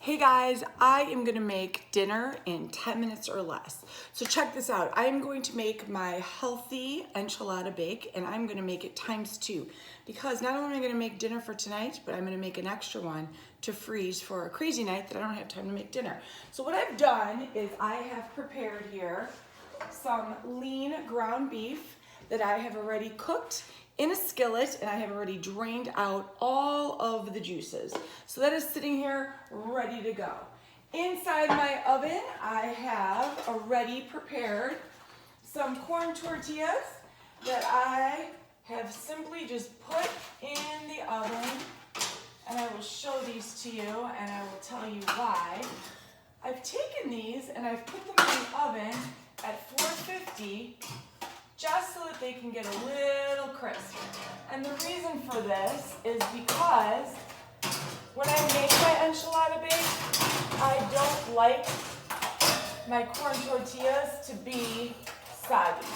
Hey guys, I am gonna make dinner in 10 minutes or less. So check this out. I'm going to make my healthy enchilada bake, and I'm gonna make it ×2 because not only am I gonna make dinner for tonight, but I'm gonna make an extra one to freeze for a crazy night that I don't have time to make dinner. So what I've done is I have prepared here some lean ground beef that I have already cooked in a skillet, and I have already drained out all of the juices. So that is sitting here ready to go. Inside my oven, I have already prepared some corn tortillas that I have simply just put in the oven, and I will show these to you and I will tell you why. I've taken these and I've put them in the oven at 450 just so that they can get a little crisp. And the reason for this is because when I make my enchilada bake, I don't like my corn tortillas to be soggy.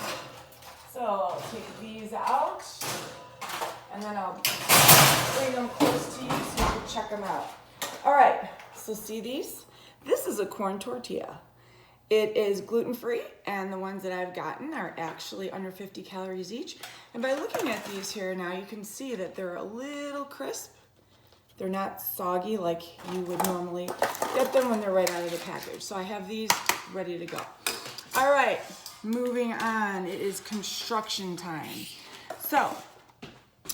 So I'll take these out and then I'll bring them close to you so you can check them out. All right, so see these? This is a corn tortilla. It is gluten-free, and the ones that I've gotten are actually under 50 calories each. And by looking at these here now, you can see that they're a little crisp. They're not soggy like you would normally get them when they're right out of the package. So I have these ready to go. All right, moving on. It is construction time. So,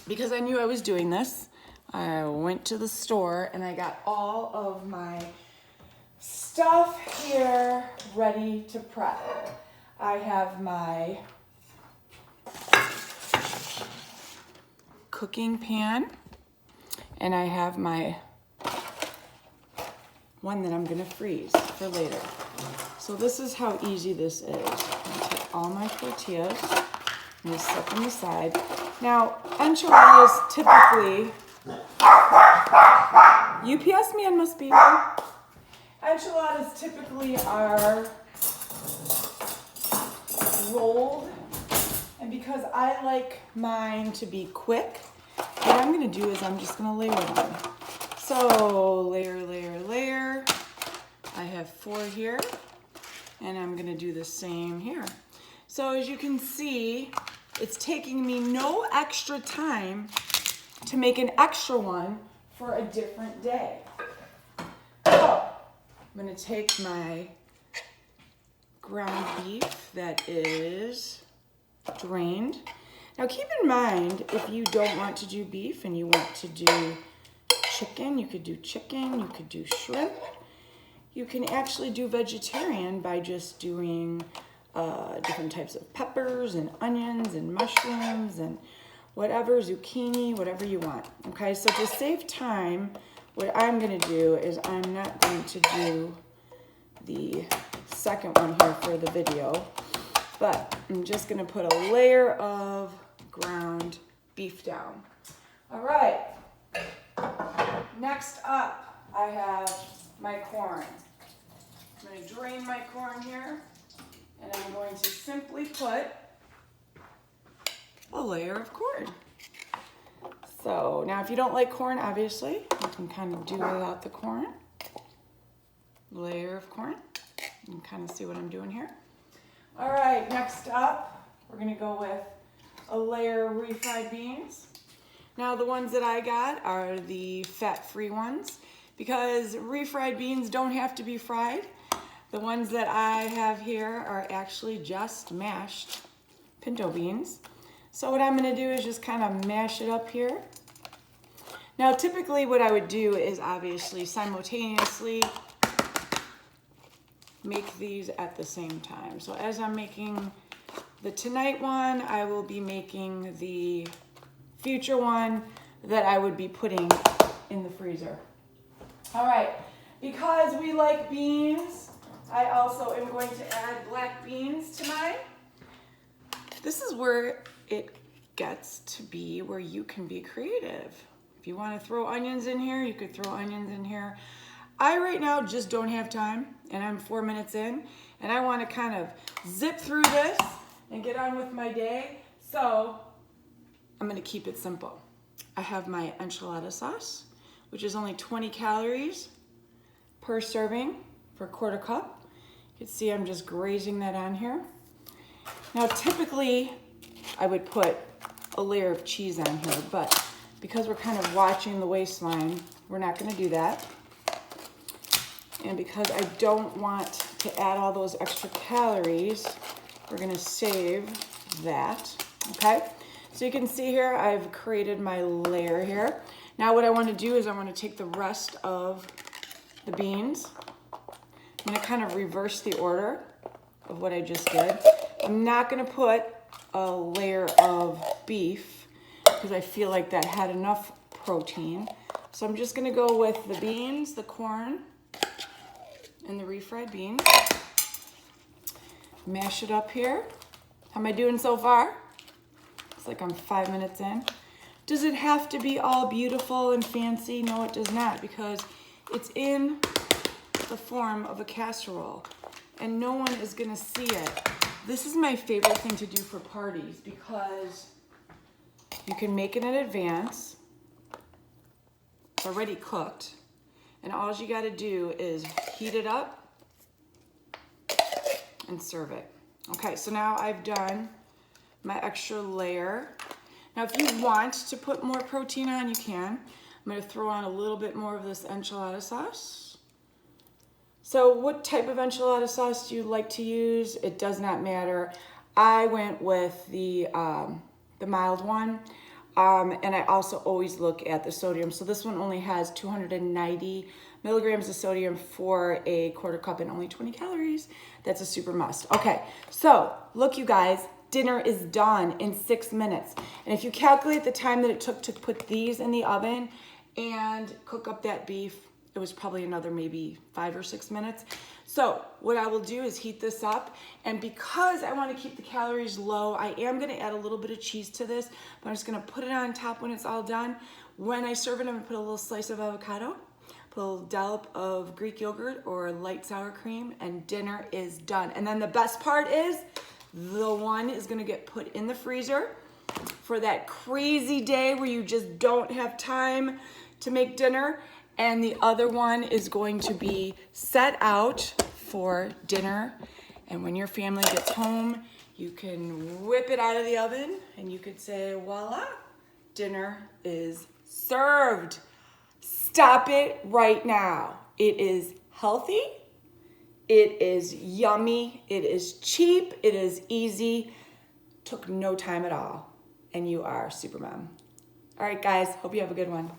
because I knew I was doing this, I went to the store and I got all of my stuff here ready to prep. I have my cooking pan, and I have my one that I'm gonna freeze for later. So this is how easy this is. I'm gonna take all my tortillas, I'm gonna set them aside. Now, enchiladas typically, UPS man must be here. Enchiladas typically are rolled, and because I like mine to be quick, what I'm gonna do is I'm just gonna layer them. So layer, layer, layer. I have 4 here, and I'm gonna do the same here. So as you can see, it's taking me no extra time to make an extra one for a different day. So I'm gonna take my ground beef that is drained. Now keep in mind, if you don't want to do beef and you want to do chicken, you could do chicken, you could do shrimp. You can actually do vegetarian by just doing different types of peppers and onions and mushrooms and whatever, zucchini, whatever you want. Okay, so to save time, what I'm gonna do is I'm not going to do the second one here for the video, but I'm just gonna put a layer of ground beef down. All right, next up, I have my corn. I'm gonna drain my corn here, and I'm going to simply put a layer of corn. So now if you don't like corn, obviously, you can kind of do without the corn. Layer of corn. You can kind of see what I'm doing here. All right, next up, we're gonna go with a layer of refried beans. Now the ones that I got are the fat-free ones because refried beans don't have to be fried. The ones that I have here are actually just mashed pinto beans. So what I'm gonna do is just kind of mash it up here. Now typically what I would do is obviously simultaneously make these at the same time. So as I'm making the tonight one, I will be making the future one that I would be putting in the freezer. All right, because we like beans, I also am going to add black beans to mine. This is where it gets to be where you can be creative. If you want to throw onions in here, you could throw onions in here. I right now just don't have time, and I'm 4 minutes in, and I want to kind of zip through this and get on with my day. So I'm going to keep it simple. I have my enchilada sauce, which is only 20 calories. per serving for a quarter cup. You can see I'm just grazing that on here. Now typically I would put a layer of cheese on here, but because we're kind of watching the waistline, we're not gonna do that. And because I don't want to add all those extra calories, we're gonna save that, okay? So you can see here, I've created my layer here. Now what I wanna do is I wanna take the rest of the beans. I'm gonna kind of reverse the order of what I just did. I'm not gonna put a layer of beef because I feel like that had enough protein. So I'm just gonna go with the beans, the corn, and the refried beans. Mash it up here. How am I doing so far? It's like I'm 5 minutes in. Does it have to be all beautiful and fancy? No, it does not, because it's in the form of a casserole and no one is gonna see it. This is my favorite thing to do for parties because you can make it in advance. It's already cooked. And all you gotta do is heat it up and serve it. Okay, so now I've done my extra layer. Now if you want to put more protein on, you can. I'm gonna throw on a little bit more of this enchilada sauce. So what type of enchilada sauce do you like to use? It does not matter. I went with the mild one. And I also always look at the sodium. So this one only has 290 milligrams of sodium for a quarter cup and only 20 calories. That's a super must. Okay, so look you guys, dinner is done in 6 minutes. And if you calculate the time that it took to put these in the oven and cook up that beef, it was probably another maybe 5 or 6 minutes. So what I will do is heat this up, and because I want to keep the calories low, I am going to add a little bit of cheese to this, but I'm just going to put it on top when it's all done. When I serve it, I'm going to put a little slice of avocado, put a little dollop of Greek yogurt or light sour cream, and dinner is done. And then the best part is the one is going to get put in the freezer for that crazy day where you just don't have time to make dinner. And the other one is going to be set out for dinner. And when your family gets home, you can whip it out of the oven and you could say, voila, dinner is served. Stop it right now. It is healthy. It is yummy. It is cheap. It is easy. Took no time at all. And you are super mom. All right, guys, hope you have a good one.